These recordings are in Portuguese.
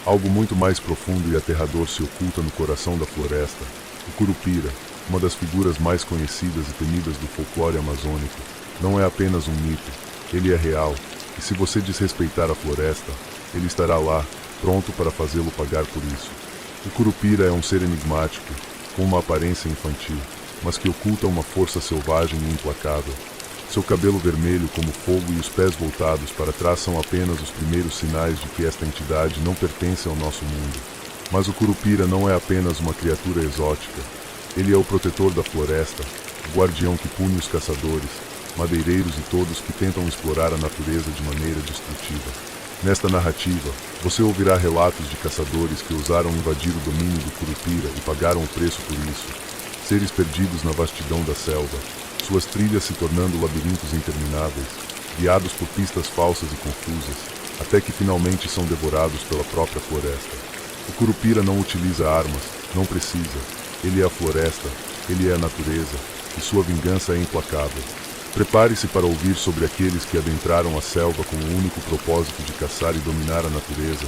Algo muito mais profundo e aterrador se oculta no coração da floresta. O Curupira, uma das figuras mais conhecidas e temidas do folclore amazônico, não é apenas um mito, ele é real, e se você desrespeitar a floresta, ele estará lá, pronto para fazê-lo pagar por isso. O Curupira é um ser enigmático, com uma aparência infantil, mas que oculta uma força selvagem e implacável. Seu cabelo vermelho como fogo e os pés voltados para trás são apenas os primeiros sinais de que esta entidade não pertence ao nosso mundo. Mas o Curupira não é apenas uma criatura exótica. Ele é o protetor da floresta, o guardião que pune os caçadores, madeireiros e todos que tentam explorar a natureza de maneira destrutiva. Nesta narrativa, você ouvirá relatos de caçadores que ousaram invadir o domínio do Curupira e pagaram o preço por isso. Seres perdidos na vastidão da selva, suas trilhas se tornando labirintos intermináveis, guiados por pistas falsas e confusas, até que finalmente são devorados pela própria floresta. O Curupira não utiliza armas, não precisa. Ele é a floresta, ele é a natureza, e sua vingança é implacável. Prepare-se para ouvir sobre aqueles que adentraram a selva com o único propósito de caçar e dominar a natureza,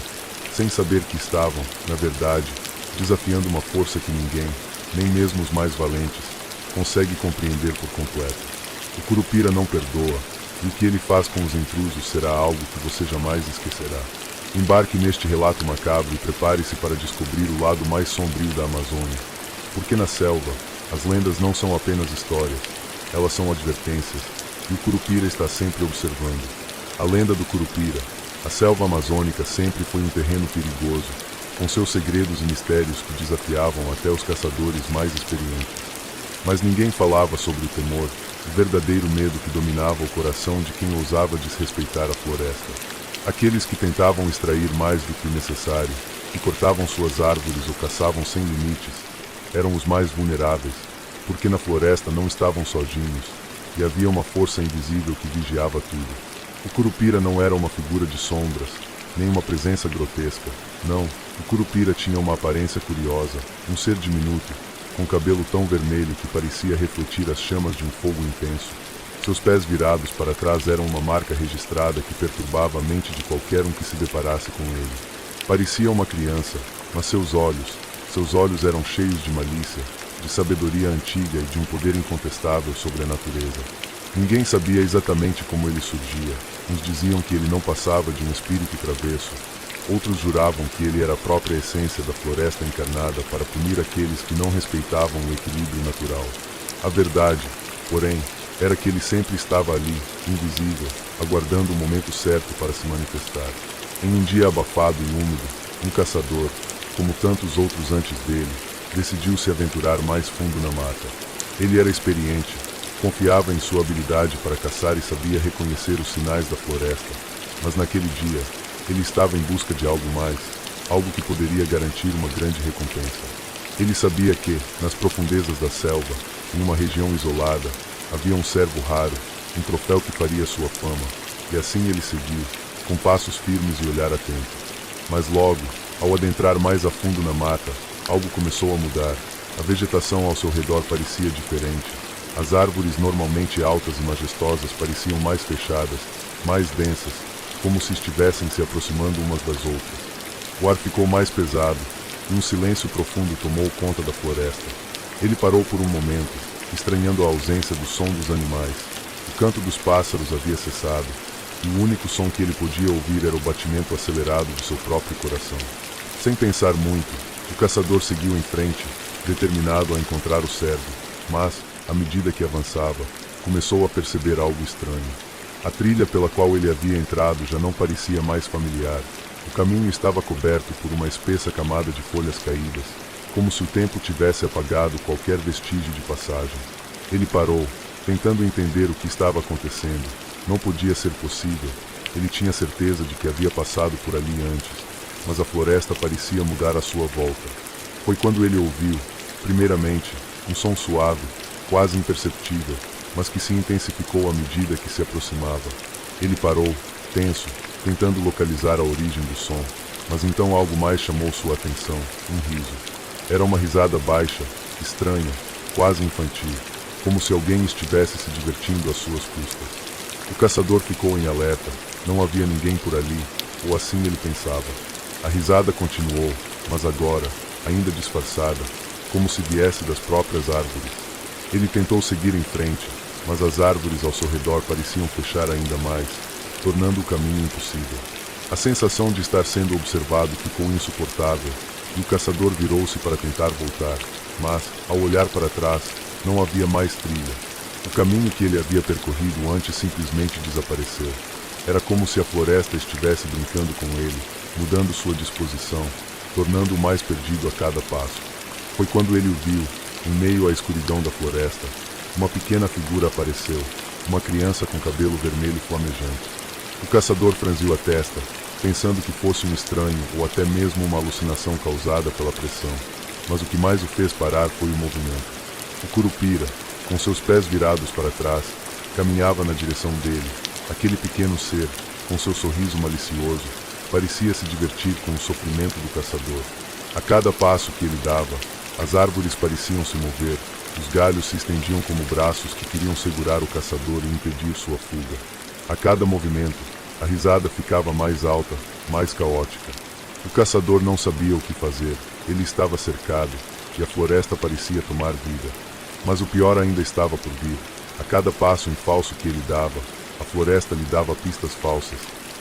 sem saber que estavam, na verdade, desafiando uma força que ninguém, nem mesmo os mais valentes, consegue compreender por completo. O Curupira não perdoa, e o que ele faz com os intrusos será algo que você jamais esquecerá. Embarque neste relato macabro e prepare-se para descobrir o lado mais sombrio da Amazônia. Porque na selva, as lendas não são apenas histórias, elas são advertências, e o Curupira está sempre observando. A lenda do Curupira, a selva amazônica sempre foi um terreno perigoso, com seus segredos e mistérios que desafiavam até os caçadores mais experientes. Mas ninguém falava sobre o temor, o verdadeiro medo que dominava o coração de quem ousava desrespeitar a floresta. Aqueles que tentavam extrair mais do que o necessário, que cortavam suas árvores ou caçavam sem limites, eram os mais vulneráveis, porque na floresta não estavam sozinhos, e havia uma força invisível que vigiava tudo. O Curupira não era uma figura de sombras, nem uma presença grotesca. Não, o Curupira tinha uma aparência curiosa, um ser diminuto, com cabelo tão vermelho que parecia refletir as chamas de um fogo intenso. Seus pés virados para trás eram uma marca registrada que perturbava a mente de qualquer um que se deparasse com ele. Parecia uma criança, mas seus olhos eram cheios de malícia, de sabedoria antiga e de um poder incontestável sobre a natureza. Ninguém sabia exatamente como ele surgia. Uns diziam que ele não passava de um espírito travesso. Outros juravam que ele era a própria essência da floresta encarnada para punir aqueles que não respeitavam o equilíbrio natural. A verdade, porém, era que ele sempre estava ali, invisível, aguardando o momento certo para se manifestar. Em um dia abafado e úmido, um caçador, como tantos outros antes dele, decidiu se aventurar mais fundo na mata. Ele era experiente, confiava em sua habilidade para caçar e sabia reconhecer os sinais da floresta, mas naquele dia, ele estava em busca de algo mais, algo que poderia garantir uma grande recompensa. Ele sabia que, nas profundezas da selva, em uma região isolada, havia um cervo raro, um troféu que faria sua fama, e assim ele seguiu, com passos firmes e olhar atento. Mas logo, ao adentrar mais a fundo na mata, algo começou a mudar. A vegetação ao seu redor parecia diferente. As árvores normalmente altas e majestosas pareciam mais fechadas, mais densas, como se estivessem se aproximando umas das outras. O ar ficou mais pesado, e um silêncio profundo tomou conta da floresta. Ele parou por um momento, estranhando a ausência do som dos animais. O canto dos pássaros havia cessado, e o único som que ele podia ouvir era o batimento acelerado do seu próprio coração. Sem pensar muito, o caçador seguiu em frente, determinado a encontrar o cervo, mas, à medida que avançava, começou a perceber algo estranho. A trilha pela qual ele havia entrado já não parecia mais familiar. O caminho estava coberto por uma espessa camada de folhas caídas, como se o tempo tivesse apagado qualquer vestígio de passagem. Ele parou, tentando entender o que estava acontecendo. Não podia ser possível. Ele tinha certeza de que havia passado por ali antes, mas a floresta parecia mudar à sua volta. Foi quando ele ouviu, primeiramente, um som suave, quase imperceptível, mas que se intensificou à medida que se aproximava. Ele parou, tenso, tentando localizar a origem do som, mas então algo mais chamou sua atenção, um riso. Era uma risada baixa, estranha, quase infantil, como se alguém estivesse se divertindo às suas custas. O caçador ficou em alerta, não havia ninguém por ali, ou assim ele pensava. A risada continuou, mas agora, ainda disfarçada, como se viesse das próprias árvores. Ele tentou seguir em frente, mas as árvores ao seu redor pareciam fechar ainda mais, tornando o caminho impossível. A sensação de estar sendo observado ficou insuportável, e o caçador virou-se para tentar voltar, mas, ao olhar para trás, não havia mais trilha. O caminho que ele havia percorrido antes simplesmente desapareceu. Era como se a floresta estivesse brincando com ele, mudando sua disposição, tornando-o mais perdido a cada passo. Foi quando ele o viu, em meio à escuridão da floresta, uma pequena figura apareceu, uma criança com cabelo vermelho flamejante. O caçador franziu a testa, pensando que fosse um estranho ou até mesmo uma alucinação causada pela pressão. Mas o que mais o fez parar foi o movimento. O curupira, com seus pés virados para trás, caminhava na direção dele. Aquele pequeno ser, com seu sorriso malicioso, parecia se divertir com o sofrimento do caçador. A cada passo que ele dava, as árvores pareciam se mover, os galhos se estendiam como braços que queriam segurar o caçador e impedir sua fuga. A cada movimento, a risada ficava mais alta, mais caótica. O caçador não sabia o que fazer, ele estava cercado, e a floresta parecia tomar vida. Mas o pior ainda estava por vir. A cada passo em falso que ele dava, a floresta lhe dava pistas falsas.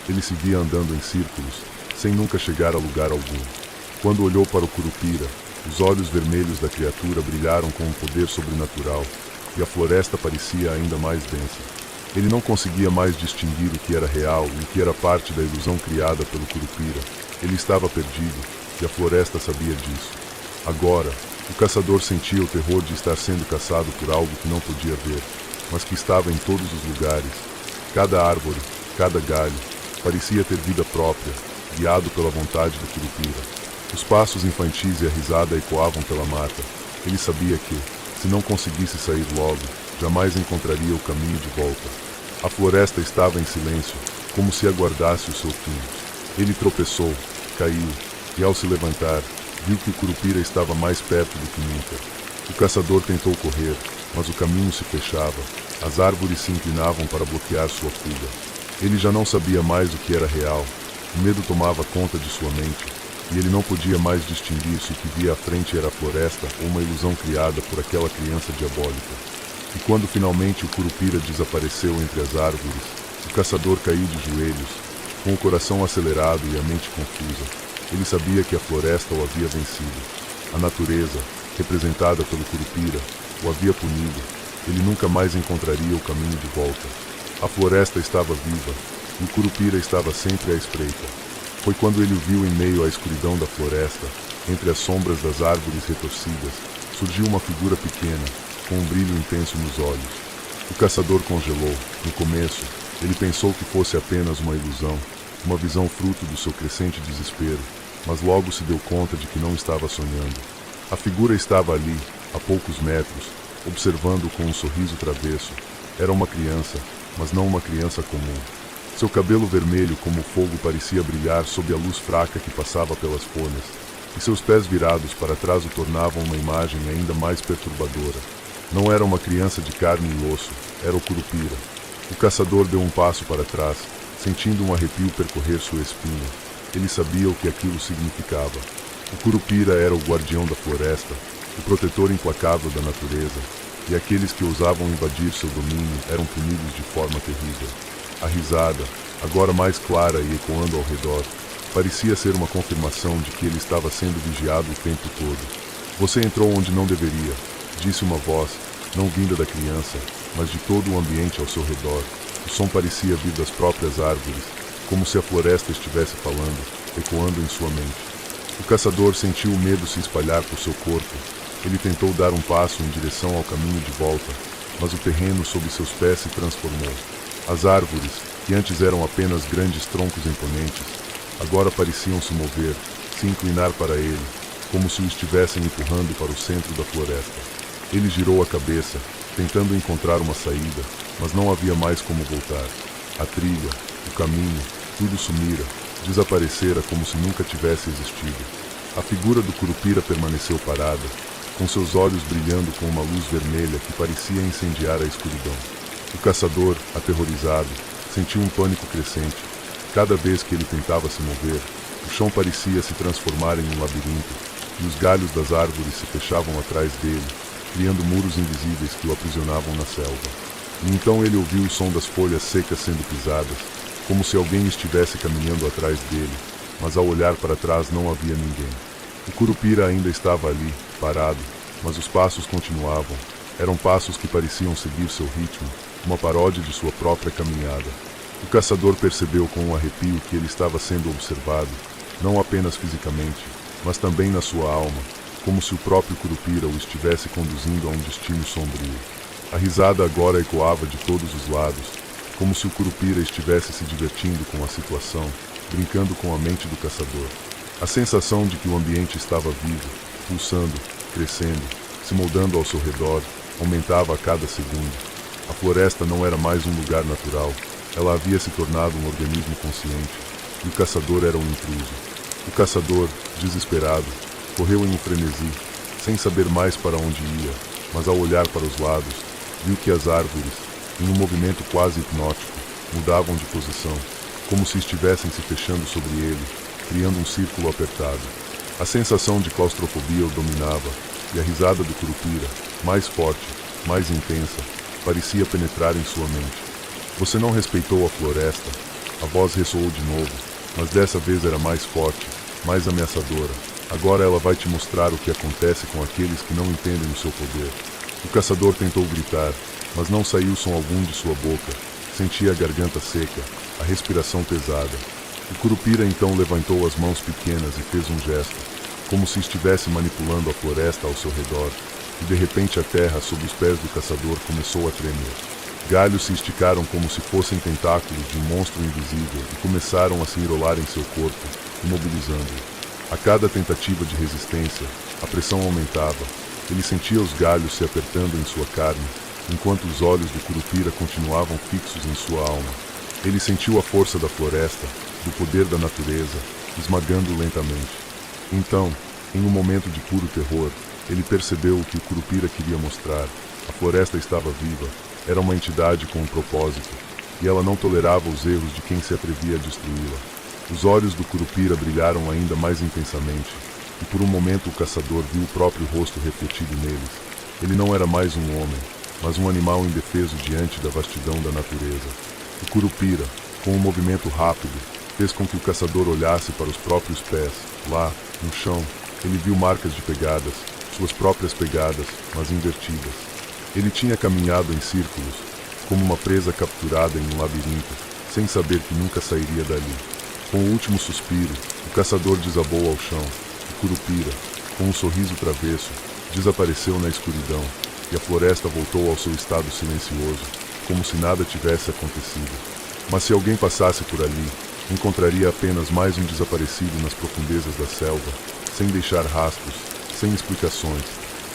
Ele se via andando em círculos, sem nunca chegar a lugar algum. Quando olhou para o curupira, os olhos vermelhos da criatura brilharam com um poder sobrenatural, e a floresta parecia ainda mais densa. Ele não conseguia mais distinguir o que era real e o que era parte da ilusão criada pelo curupira. Ele estava perdido, e a floresta sabia disso. Agora, o caçador sentia o terror de estar sendo caçado por algo que não podia ver, mas que estava em todos os lugares. Cada árvore, cada galho, parecia ter vida própria, guiado pela vontade do curupira. Os passos infantis e a risada ecoavam pela mata. Ele sabia que, se não conseguisse sair logo, jamais encontraria o caminho de volta. A floresta estava em silêncio, como se aguardasse o seu fim. Ele tropeçou, caiu, e ao se levantar, viu que o curupira estava mais perto do que nunca. O caçador tentou correr, mas o caminho se fechava. As árvores se inclinavam para bloquear sua fuga. Ele já não sabia mais o que era real. O medo tomava conta de sua mente, e ele não podia mais distinguir se o que via à frente era a floresta ou uma ilusão criada por aquela criança diabólica. E quando finalmente o curupira desapareceu entre as árvores, o caçador caiu de joelhos, com o coração acelerado e a mente confusa. Ele sabia que a floresta o havia vencido. A natureza, representada pelo curupira, o havia punido. Ele nunca mais encontraria o caminho de volta. A floresta estava viva, e o curupira estava sempre à espreita. Foi quando ele o viu em meio à escuridão da floresta, entre as sombras das árvores retorcidas, surgiu uma figura pequena, com um brilho intenso nos olhos. O caçador congelou. No começo, ele pensou que fosse apenas uma ilusão, uma visão fruto do seu crescente desespero, mas logo se deu conta de que não estava sonhando. A figura estava ali, a poucos metros, observando com um sorriso travesso. Era uma criança, mas não uma criança comum. Seu cabelo vermelho como fogo parecia brilhar sob a luz fraca que passava pelas folhas, e seus pés virados para trás o tornavam uma imagem ainda mais perturbadora. Não era uma criança de carne e osso, era o curupira. O caçador deu um passo para trás, sentindo um arrepio percorrer sua espinha. Ele sabia o que aquilo significava. O curupira era o guardião da floresta, o protetor implacável da natureza, e aqueles que ousavam invadir seu domínio eram punidos de forma terrível. A risada, agora mais clara e ecoando ao redor, parecia ser uma confirmação de que ele estava sendo vigiado o tempo todo. Você entrou onde não deveria, disse uma voz, não vinda da criança, mas de todo o ambiente ao seu redor. O som parecia vir das próprias árvores, como se a floresta estivesse falando, ecoando em sua mente. O caçador sentiu o medo se espalhar por seu corpo. Ele tentou dar um passo em direção ao caminho de volta, mas o terreno sob seus pés se transformou. As árvores, que antes eram apenas grandes troncos imponentes, agora pareciam se mover, se inclinar para ele, como se o estivessem empurrando para o centro da floresta. Ele girou a cabeça, tentando encontrar uma saída, mas não havia mais como voltar. A trilha, o caminho, tudo sumira, desaparecera como se nunca tivesse existido. A figura do curupira permaneceu parada, com seus olhos brilhando com uma luz vermelha que parecia incendiar a escuridão. O caçador, aterrorizado, sentiu um pânico crescente. Cada vez que ele tentava se mover, O chão parecia se transformar em um labirinto, e os galhos das árvores se fechavam atrás dele, criando muros invisíveis que o aprisionavam na selva. E então ele ouviu o som das folhas secas sendo pisadas, como se alguém estivesse caminhando atrás dele, mas ao olhar para trás não havia ninguém. O Curupira ainda estava ali, parado, mas os passos continuavam. Eram passos que pareciam seguir seu ritmo, uma paródia de sua própria caminhada. O caçador percebeu com um arrepio que ele estava sendo observado, não apenas fisicamente, mas também na sua alma, como se o próprio Curupira o estivesse conduzindo a um destino sombrio. A risada agora ecoava de todos os lados, como se o Curupira estivesse se divertindo com a situação, brincando com a mente do caçador. A sensação de que o ambiente estava vivo, pulsando, crescendo, se moldando ao seu redor, aumentava a cada segundo. A floresta não era mais um lugar natural, ela havia se tornado um organismo consciente, e o caçador era um intruso. O caçador, desesperado, correu em um frenesi, sem saber mais para onde ia, mas ao olhar para os lados, viu que as árvores, em um movimento quase hipnótico, mudavam de posição, como se estivessem se fechando sobre ele, criando um círculo apertado. A sensação de claustrofobia o dominava, e a risada do Curupira, mais forte, mais intensa, parecia penetrar em sua mente. Você não respeitou a floresta. A voz ressoou de novo, mas dessa vez era mais forte, mais ameaçadora. Agora ela vai te mostrar o que acontece com aqueles que não entendem o seu poder. O caçador tentou gritar, mas não saiu som algum de sua boca. Sentia a garganta seca, a respiração pesada. O Curupira então levantou as mãos pequenas e fez um gesto, como se estivesse manipulando a floresta ao seu redor, e de repente a terra sob os pés do caçador começou a tremer. Galhos se esticaram como se fossem tentáculos de um monstro invisível e começaram a se enrolar em seu corpo, imobilizando-o. A cada tentativa de resistência, a pressão aumentava. Ele sentia os galhos se apertando em sua carne, enquanto os olhos do Curupira continuavam fixos em sua alma. Ele sentiu a força da floresta, do poder da natureza, esmagando-o lentamente. Então, em um momento de puro terror, ele percebeu o que o Curupira queria mostrar. A floresta estava viva, era uma entidade com um propósito, e ela não tolerava os erros de quem se atrevia a destruí-la. Os olhos do Curupira brilharam ainda mais intensamente, e por um momento o caçador viu o próprio rosto refletido neles. Ele não era mais um homem, mas um animal indefeso diante da vastidão da natureza. O Curupira, com um movimento rápido, fez com que o caçador olhasse para os próprios pés. Lá, no chão, ele viu marcas de pegadas, suas próprias pegadas, mas invertidas. Ele tinha caminhado em círculos, como uma presa capturada em um labirinto, sem saber que nunca sairia dali. Com o último suspiro, o caçador desabou ao chão. O Curupira, com um sorriso travesso, desapareceu na escuridão, e a floresta voltou ao seu estado silencioso, como se nada tivesse acontecido. Mas se alguém passasse por ali, encontraria apenas mais um desaparecido nas profundezas da selva, sem deixar rastros, sem explicações,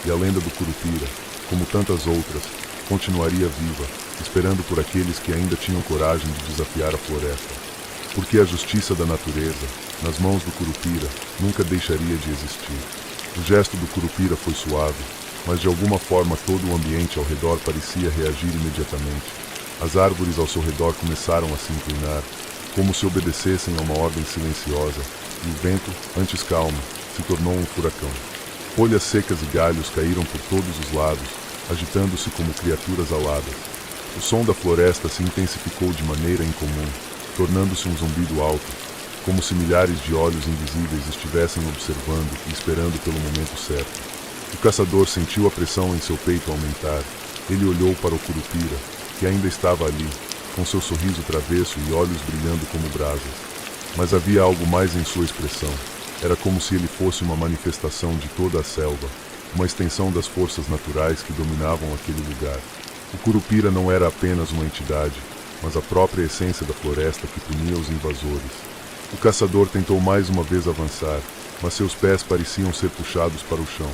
e a lenda do Curupira, como tantas outras, continuaria viva, esperando por aqueles que ainda tinham coragem de desafiar a floresta. Porque a justiça da natureza, nas mãos do Curupira, nunca deixaria de existir. O gesto do Curupira foi suave, mas de alguma forma todo o ambiente ao redor parecia reagir imediatamente. As árvores ao seu redor começaram a se inclinar, como se obedecessem a uma ordem silenciosa, e o vento, antes calmo, se tornou um furacão. Folhas secas e galhos caíram por todos os lados, agitando-se como criaturas aladas. O som da floresta se intensificou de maneira incomum, tornando-se um zumbido alto, como se milhares de olhos invisíveis estivessem observando e esperando pelo momento certo. O caçador sentiu a pressão em seu peito aumentar. Ele olhou para o Curupira, que ainda estava ali, com seu sorriso travesso e olhos brilhando como brasas. Mas havia algo mais em sua expressão. Era como se ele fosse uma manifestação de toda a selva, uma extensão das forças naturais que dominavam aquele lugar. O Curupira não era apenas uma entidade, mas a própria essência da floresta que punia os invasores. O caçador tentou mais uma vez avançar, mas seus pés pareciam ser puxados para o chão.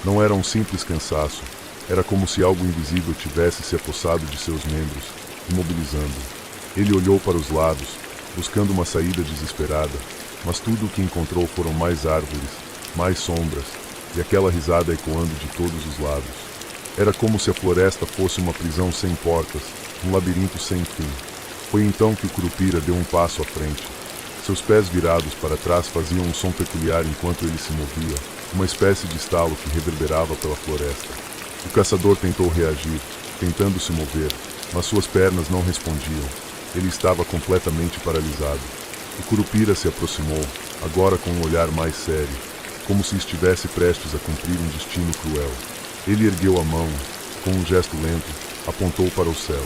Não era um simples cansaço, era como se algo invisível tivesse se apossado de seus membros, imobilizando-o. Ele olhou para os lados, buscando uma saída desesperada, mas tudo o que encontrou foram mais árvores, mais sombras, e aquela risada ecoando de todos os lados. Era como se a floresta fosse uma prisão sem portas, um labirinto sem fim. Foi então que o Curupira deu um passo à frente. Seus pés virados para trás faziam um som peculiar enquanto ele se movia, uma espécie de estalo que reverberava pela floresta. O caçador tentou reagir, tentando se mover, mas suas pernas não respondiam. Ele estava completamente paralisado. O curupira se aproximou, agora com um olhar mais sério, como se estivesse prestes a cumprir um destino cruel. Ele ergueu a mão, com um gesto lento, apontou para o céu.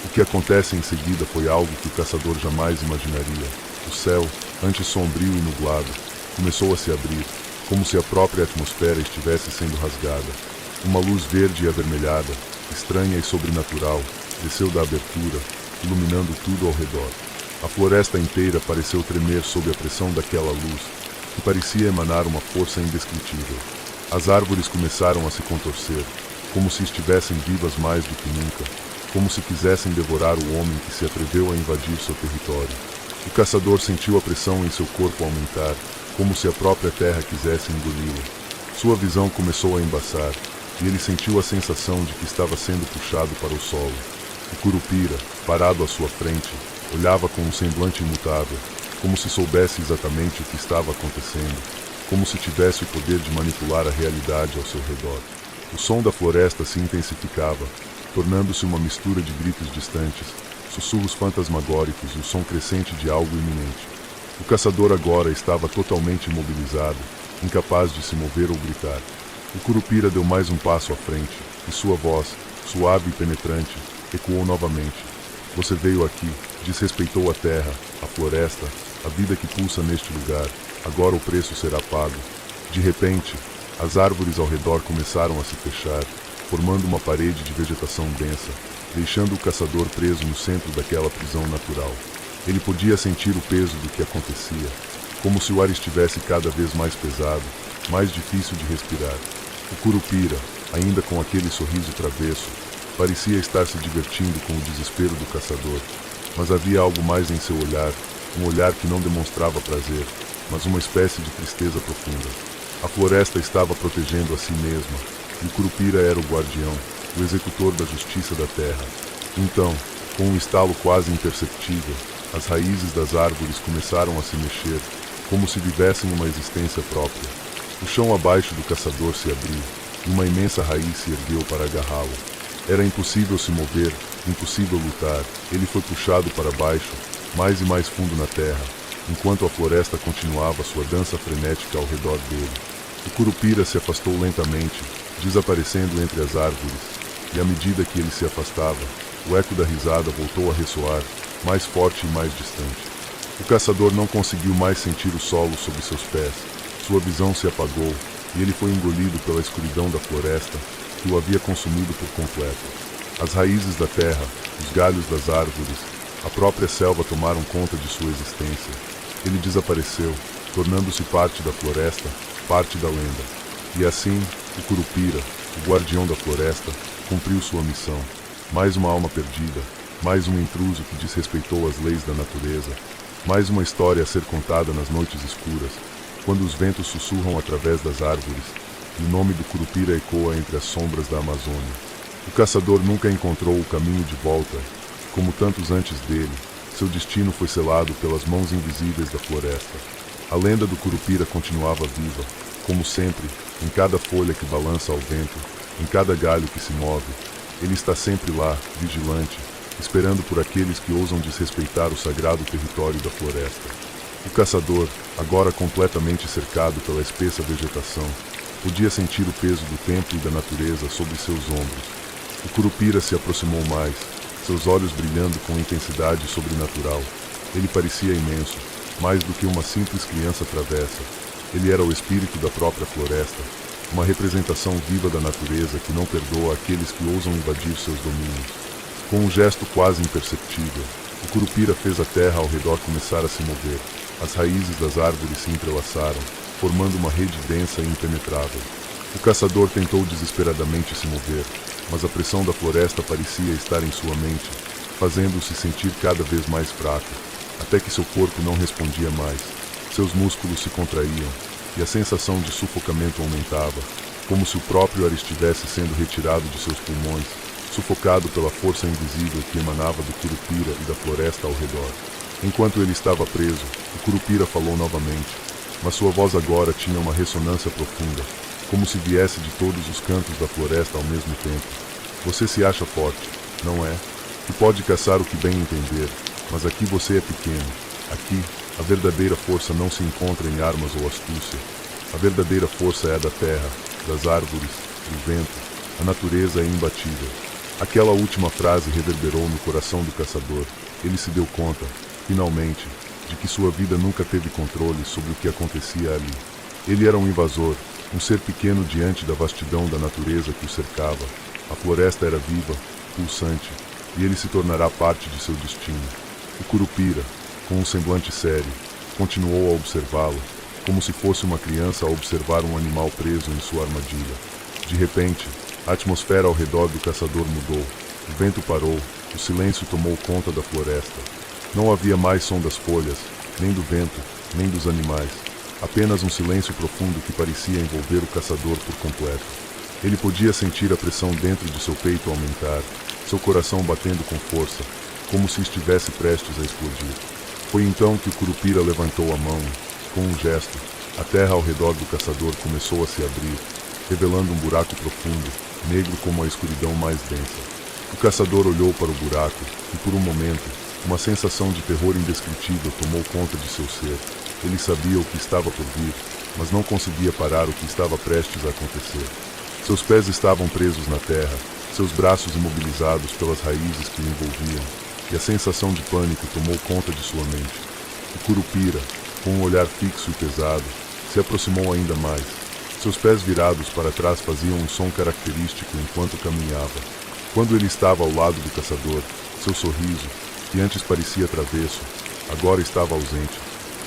O que acontece em seguida foi algo que o caçador jamais imaginaria. O céu, antes sombrio e nublado, começou a se abrir, como se a própria atmosfera estivesse sendo rasgada. Uma luz verde e avermelhada, estranha e sobrenatural, desceu da abertura, iluminando tudo ao redor. A floresta inteira pareceu tremer sob a pressão daquela luz, que parecia emanar uma força indescritível. As árvores começaram a se contorcer, como se estivessem vivas mais do que nunca, como se quisessem devorar o homem que se atreveu a invadir seu território. O caçador sentiu a pressão em seu corpo aumentar, como se a própria terra quisesse engoli-lo. Sua visão começou a embaçar, e ele sentiu a sensação de que estava sendo puxado para o solo. O curupira, parado à sua frente, olhava com um semblante imutável, como se soubesse exatamente o que estava acontecendo, como se tivesse o poder de manipular a realidade ao seu redor. O som da floresta se intensificava, tornando-se uma mistura de gritos distantes, sussurros fantasmagóricos e o som crescente de algo iminente. O caçador agora estava totalmente imobilizado, incapaz de se mover ou gritar. O curupira deu mais um passo à frente, e sua voz, suave e penetrante, ecoou novamente. Você veio aqui, desrespeitou a terra, a floresta, a vida que pulsa neste lugar. Agora o preço será pago. De repente, as árvores ao redor começaram a se fechar, formando uma parede de vegetação densa, deixando o caçador preso no centro daquela prisão natural. Ele podia sentir o peso do que acontecia, como se o ar estivesse cada vez mais pesado, mais difícil de respirar. O curupira, ainda com aquele sorriso travesso, parecia estar se divertindo com o desespero do caçador, mas havia algo mais em seu olhar, um olhar que não demonstrava prazer, mas uma espécie de tristeza profunda. A floresta estava protegendo a si mesma, e o curupira era o guardião, o executor da justiça da terra. Então, com um estalo quase imperceptível, as raízes das árvores começaram a se mexer, como se vivessem uma existência própria. O chão abaixo do caçador se abriu, e uma imensa raiz se ergueu para agarrá-lo. Era impossível se mover, impossível lutar. Ele foi puxado para baixo, mais e mais fundo na terra, enquanto a floresta continuava sua dança frenética ao redor dele. O curupira se afastou lentamente, desaparecendo entre as árvores, e à medida que ele se afastava, o eco da risada voltou a ressoar, mais forte e mais distante. O caçador não conseguiu mais sentir o solo sob seus pés. Sua visão se apagou, e ele foi engolido pela escuridão da floresta, que o havia consumido por completo. As raízes da terra, os galhos das árvores, a própria selva tomaram conta de sua existência. Ele desapareceu, tornando-se parte da floresta, parte da lenda. E assim, o curupira, o guardião da floresta, cumpriu sua missão. Mais uma alma perdida, mais um intruso que desrespeitou as leis da natureza, mais uma história a ser contada nas noites escuras, quando os ventos sussurram através das árvores, e o nome do curupira ecoa entre as sombras da Amazônia. O caçador nunca encontrou o caminho de volta, como tantos antes dele. Seu destino foi selado pelas mãos invisíveis da floresta. A lenda do curupira continuava viva, como sempre, em cada folha que balança ao vento, em cada galho que se move. Ele está sempre lá, vigilante, esperando por aqueles que ousam desrespeitar o sagrado território da floresta. O caçador, agora completamente cercado pela espessa vegetação, podia sentir o peso do tempo e da natureza sobre seus ombros. O curupira se aproximou mais, seus olhos brilhando com intensidade sobrenatural. Ele parecia imenso, mais do que uma simples criança travessa. Ele era o espírito da própria floresta, uma representação viva da natureza que não perdoa aqueles que ousam invadir seus domínios. Com um gesto quase imperceptível, o curupira fez a terra ao redor começar a se mover. As raízes das árvores se entrelaçaram, formando uma rede densa e impenetrável. O caçador tentou desesperadamente se mover, mas a pressão da floresta parecia estar em sua mente, fazendo-o se sentir cada vez mais fraco, até que seu corpo não respondia mais. Seus músculos se contraíam, e a sensação de sufocamento aumentava, como se o próprio ar estivesse sendo retirado de seus pulmões, sufocado pela força invisível que emanava do curupira e da floresta ao redor. Enquanto ele estava preso, o Curupira falou novamente, mas sua voz agora tinha uma ressonância profunda, como se viesse de todos os cantos da floresta ao mesmo tempo. Você se acha forte, não é? E pode caçar o que bem entender, mas aqui você é pequeno. Aqui, a verdadeira força não se encontra em armas ou astúcia. A verdadeira força é a da terra, das árvores, do vento. A natureza é imbatível. Aquela última frase reverberou no coração do caçador. Ele se deu conta, finalmente, de que sua vida nunca teve controle sobre o que acontecia ali. Ele era um invasor, um ser pequeno diante da vastidão da natureza que o cercava. A floresta era viva, pulsante, e ele se tornará parte de seu destino. O Curupira, com um semblante sério, continuou a observá-lo, como se fosse uma criança a observar um animal preso em sua armadilha. De repente, a atmosfera ao redor do caçador mudou. O vento parou, o silêncio tomou conta da floresta. Não havia mais som das folhas, nem do vento, nem dos animais. Apenas um silêncio profundo que parecia envolver o caçador por completo. Ele podia sentir a pressão dentro de seu peito aumentar, seu coração batendo com força, como se estivesse prestes a explodir. Foi então que o Curupira levantou a mão. Com um gesto, a terra ao redor do caçador começou a se abrir, revelando um buraco profundo, negro como a escuridão mais densa. O caçador olhou para o buraco, e por um momento, uma sensação de terror indescritível tomou conta de seu ser. Ele sabia o que estava por vir, mas não conseguia parar o que estava prestes a acontecer. Seus pés estavam presos na terra, seus braços imobilizados pelas raízes que o envolviam, e a sensação de pânico tomou conta de sua mente. O Curupira, com um olhar fixo e pesado, se aproximou ainda mais. Seus pés virados para trás faziam um som característico enquanto caminhava. Quando ele estava ao lado do caçador, seu sorriso, que antes parecia travesso, agora estava ausente.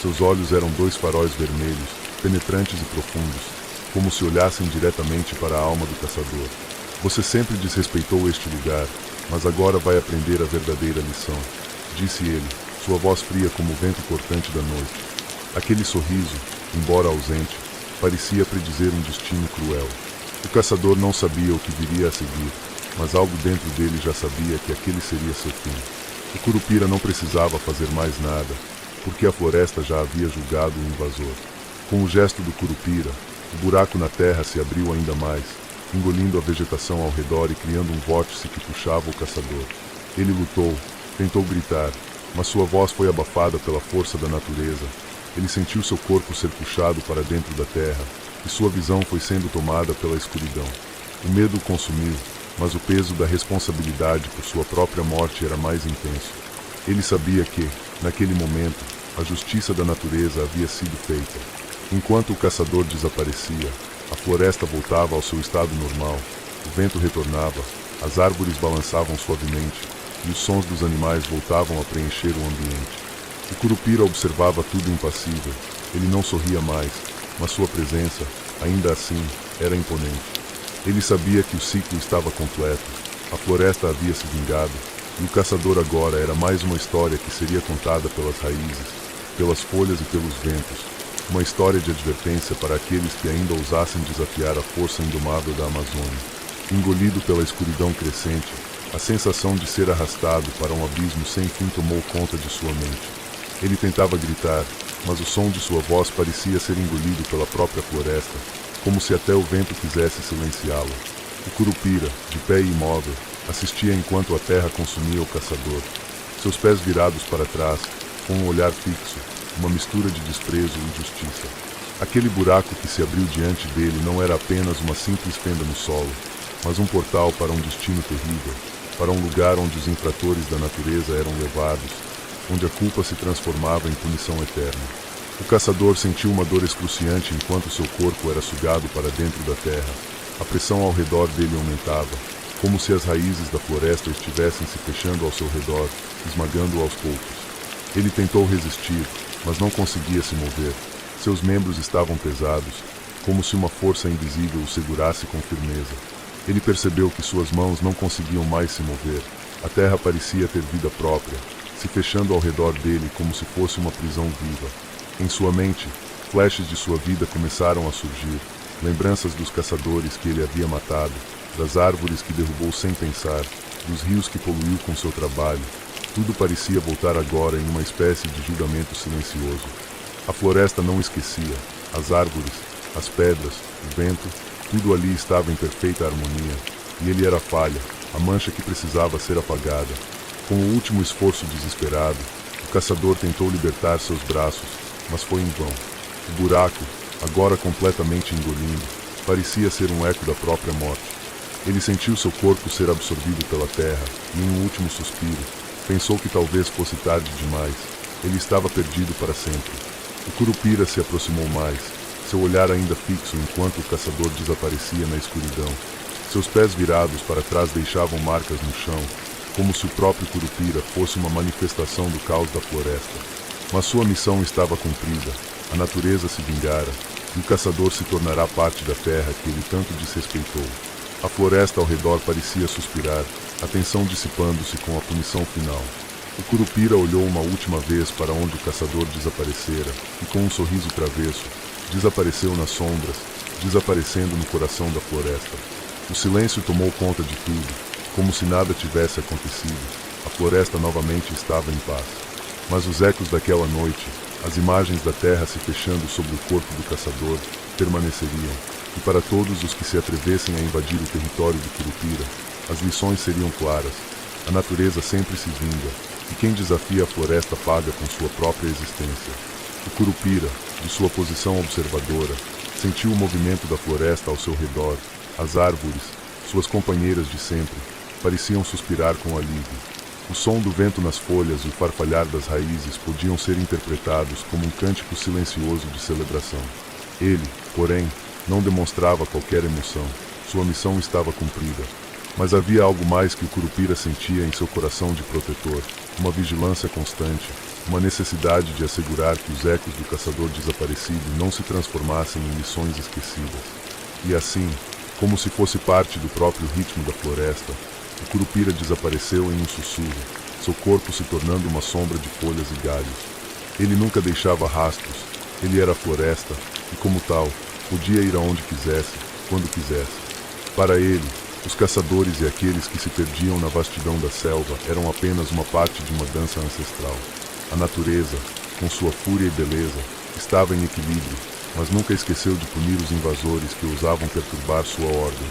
Seus olhos eram dois faróis vermelhos, penetrantes e profundos, como se olhassem diretamente para a alma do caçador. Você sempre desrespeitou este lugar, mas agora vai aprender a verdadeira lição, disse ele, sua voz fria como o vento cortante da noite. Aquele sorriso, embora ausente, parecia predizer um destino cruel. O caçador não sabia o que viria a seguir, mas algo dentro dele já sabia que aquele seria seu fim. O Curupira não precisava fazer mais nada, porque a floresta já havia julgado o invasor. Com o gesto do Curupira, o buraco na terra se abriu ainda mais, engolindo a vegetação ao redor e criando um vórtice que puxava o caçador. Ele lutou, tentou gritar, mas sua voz foi abafada pela força da natureza. Ele sentiu seu corpo ser puxado para dentro da terra, e sua visão foi sendo tomada pela escuridão. O medo o consumiu, mas o peso da responsabilidade por sua própria morte era mais intenso. Ele sabia que, naquele momento, a justiça da natureza havia sido feita. Enquanto o caçador desaparecia, a floresta voltava ao seu estado normal, o vento retornava, as árvores balançavam suavemente, e os sons dos animais voltavam a preencher o ambiente. O Curupira observava tudo impassível. Ele não sorria mais, mas sua presença, ainda assim, era imponente. Ele sabia que o ciclo estava completo. A floresta havia se vingado, e o caçador agora era mais uma história que seria contada pelas raízes, pelas folhas e pelos ventos. Uma história de advertência para aqueles que ainda ousassem desafiar a força indomável da Amazônia. Engolido pela escuridão crescente, a sensação de ser arrastado para um abismo sem fim tomou conta de sua mente. Ele tentava gritar, mas o som de sua voz parecia ser engolido pela própria floresta, como se até o vento quisesse silenciá-lo. O Curupira, de pé e imóvel, assistia enquanto a terra consumia o caçador. Seus pés virados para trás, com um olhar fixo, uma mistura de desprezo e injustiça. Aquele buraco que se abriu diante dele não era apenas uma simples fenda no solo, mas um portal para um destino terrível, para um lugar onde os infratores da natureza eram levados, onde a culpa se transformava em punição eterna. O caçador sentiu uma dor excruciante enquanto seu corpo era sugado para dentro da terra. A pressão ao redor dele aumentava, como se as raízes da floresta estivessem se fechando ao seu redor, esmagando-o aos poucos. Ele tentou resistir, mas não conseguia se mover. Seus membros estavam pesados, como se uma força invisível o segurasse com firmeza. Ele percebeu que suas mãos não conseguiam mais se mover. A terra parecia ter vida própria, se fechando ao redor dele como se fosse uma prisão viva. Em sua mente, flashes de sua vida começaram a surgir, lembranças dos caçadores que ele havia matado, das árvores que derrubou sem pensar, dos rios que poluiu com seu trabalho. Tudo parecia voltar agora em uma espécie de julgamento silencioso. A floresta não esquecia. As árvores, as pedras, o vento, tudo ali estava em perfeita harmonia. E ele era a falha, a mancha que precisava ser apagada. Com o último esforço desesperado, o caçador tentou libertar seus braços, mas foi em vão. O buraco, agora completamente engolindo, parecia ser um eco da própria morte. Ele sentiu seu corpo ser absorvido pela terra, e em um último suspiro, pensou que talvez fosse tarde demais. Ele estava perdido para sempre. O curupira se aproximou mais, seu olhar ainda fixo enquanto o caçador desaparecia na escuridão. Seus pés virados para trás deixavam marcas no chão, como se o próprio curupira fosse uma manifestação do caos da floresta. Mas sua missão estava cumprida, a natureza se vingara, e o caçador se tornará parte da terra que ele tanto desrespeitou. A floresta ao redor parecia suspirar, a tensão dissipando-se com a punição final. O curupira olhou uma última vez para onde o caçador desaparecera, e com um sorriso travesso, desapareceu nas sombras, desaparecendo no coração da floresta. O silêncio tomou conta de tudo, como se nada tivesse acontecido. A floresta novamente estava em paz. Mas os ecos daquela noite, as imagens da terra se fechando sobre o corpo do caçador, permaneceriam. E para todos os que se atrevessem a invadir o território do curupira, as lições seriam claras. A natureza sempre se vinga, e quem desafia a floresta paga com sua própria existência. O curupira, de sua posição observadora, sentiu o movimento da floresta ao seu redor. As árvores, suas companheiras de sempre, pareciam suspirar com alívio. O som do vento nas folhas e o farfalhar das raízes podiam ser interpretados como um cântico silencioso de celebração. Ele, porém, não demonstrava qualquer emoção. Sua missão estava cumprida. Mas havia algo mais que o curupira sentia em seu coração de protetor, uma vigilância constante, uma necessidade de assegurar que os ecos do caçador desaparecido não se transformassem em lições esquecidas. E assim, como se fosse parte do próprio ritmo da floresta, o curupira desapareceu em um sussurro, seu corpo se tornando uma sombra de folhas e galhos. Ele nunca deixava rastros, ele era a floresta, e como tal, podia ir aonde quisesse, quando quisesse. Para ele, os caçadores e aqueles que se perdiam na vastidão da selva eram apenas uma parte de uma dança ancestral. A natureza, com sua fúria e beleza, estava em equilíbrio, mas nunca esqueceu de punir os invasores que ousavam perturbar sua ordem.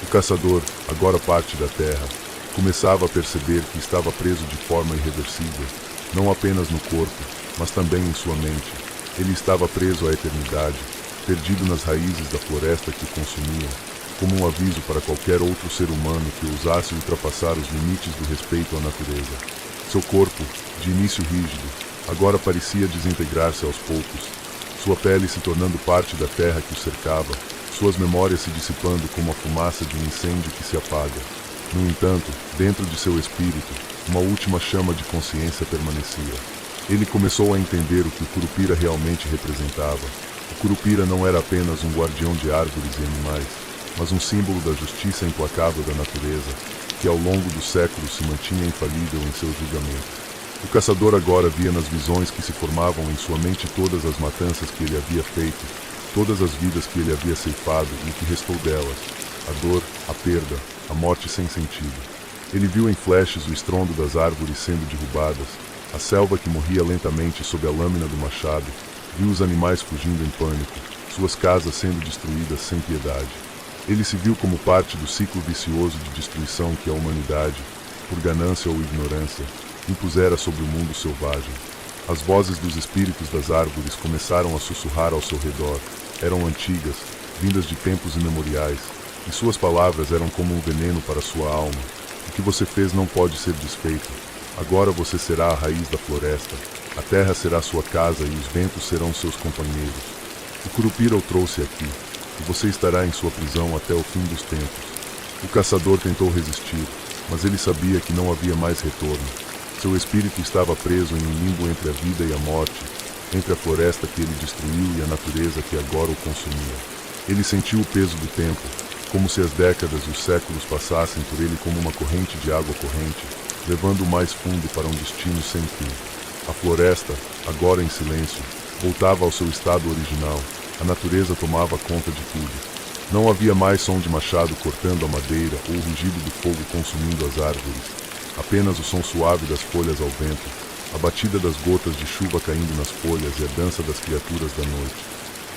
O caçador, agora parte da terra, começava a perceber que estava preso de forma irreversível, não apenas no corpo, mas também em sua mente. Ele estava preso à eternidade, perdido nas raízes da floresta que o consumiam, como um aviso para qualquer outro ser humano que ousasse ultrapassar os limites do respeito à natureza. Seu corpo, de início rígido, agora parecia desintegrar-se aos poucos, sua pele se tornando parte da terra que o cercava, suas memórias se dissipando como a fumaça de um incêndio que se apaga. No entanto, dentro de seu espírito, uma última chama de consciência permanecia. Ele começou a entender o que o curupira realmente representava. O curupira não era apenas um guardião de árvores e animais, mas um símbolo da justiça implacável da natureza, que ao longo dos séculos se mantinha infalível em seu julgamento. O caçador agora via nas visões que se formavam em sua mente todas as matanças que ele havia feito, todas as vidas que ele havia ceifado e o que restou delas, a dor, a perda, a morte sem sentido. Ele viu em flashes o estrondo das árvores sendo derrubadas, a selva que morria lentamente sob a lâmina do machado, viu os animais fugindo em pânico, suas casas sendo destruídas sem piedade. Ele se viu como parte do ciclo vicioso de destruição que a humanidade, por ganância ou ignorância, impusera sobre o mundo selvagem. As vozes dos espíritos das árvores começaram a sussurrar ao seu redor. Eram antigas, vindas de tempos imemoriais, e suas palavras eram como um veneno para sua alma. O que você fez não pode ser desfeito. Agora você será a raiz da floresta. A terra será sua casa e os ventos serão seus companheiros. O curupira o trouxe aqui, e você estará em sua prisão até o fim dos tempos. O caçador tentou resistir, mas ele sabia que não havia mais retorno. Seu espírito estava preso em um limbo entre a vida e a morte, entre a floresta que ele destruiu e a natureza que agora o consumia. Ele sentiu o peso do tempo, como se as décadas e os séculos passassem por ele como uma corrente de água corrente, levando o mais fundo para um destino sem fim. A floresta, agora em silêncio, voltava ao seu estado original. A natureza tomava conta de tudo. Não havia mais som de machado cortando a madeira ou o rugido do fogo consumindo as árvores. Apenas o som suave das folhas ao vento, a batida das gotas de chuva caindo nas folhas e a dança das criaturas da noite.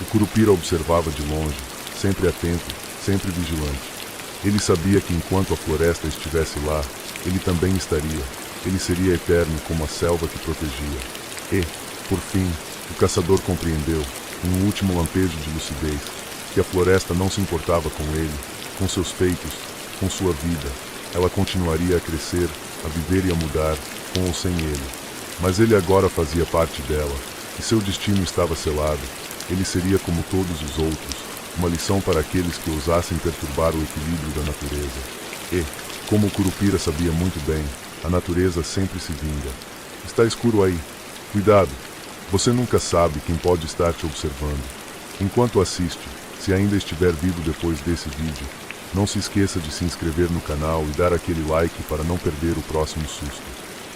O Curupira observava de longe, sempre atento, sempre vigilante. Ele sabia que enquanto a floresta estivesse lá, ele também estaria. Ele seria eterno como a selva que protegia. E, por fim, o caçador compreendeu, em um último lampejo de lucidez, que a floresta não se importava com ele, com seus feitos, com sua vida. Ela continuaria a crescer, a viver e a mudar, com ou sem ele. Mas ele agora fazia parte dela, e seu destino estava selado. Ele seria como todos os outros, uma lição para aqueles que ousassem perturbar o equilíbrio da natureza. E, como o Curupira sabia muito bem, a natureza sempre se vinga. Está escuro aí. Cuidado! Você nunca sabe quem pode estar te observando. Enquanto assiste, se ainda estiver vivo depois desse vídeo, não se esqueça de se inscrever no canal e dar aquele like para não perder o próximo susto.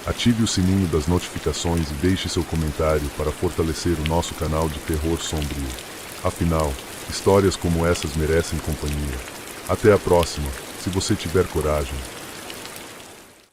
Ative o sininho das notificações e deixe seu comentário para fortalecer o nosso canal de terror sombrio. Afinal, histórias como essas merecem companhia. Até a próxima, se você tiver coragem.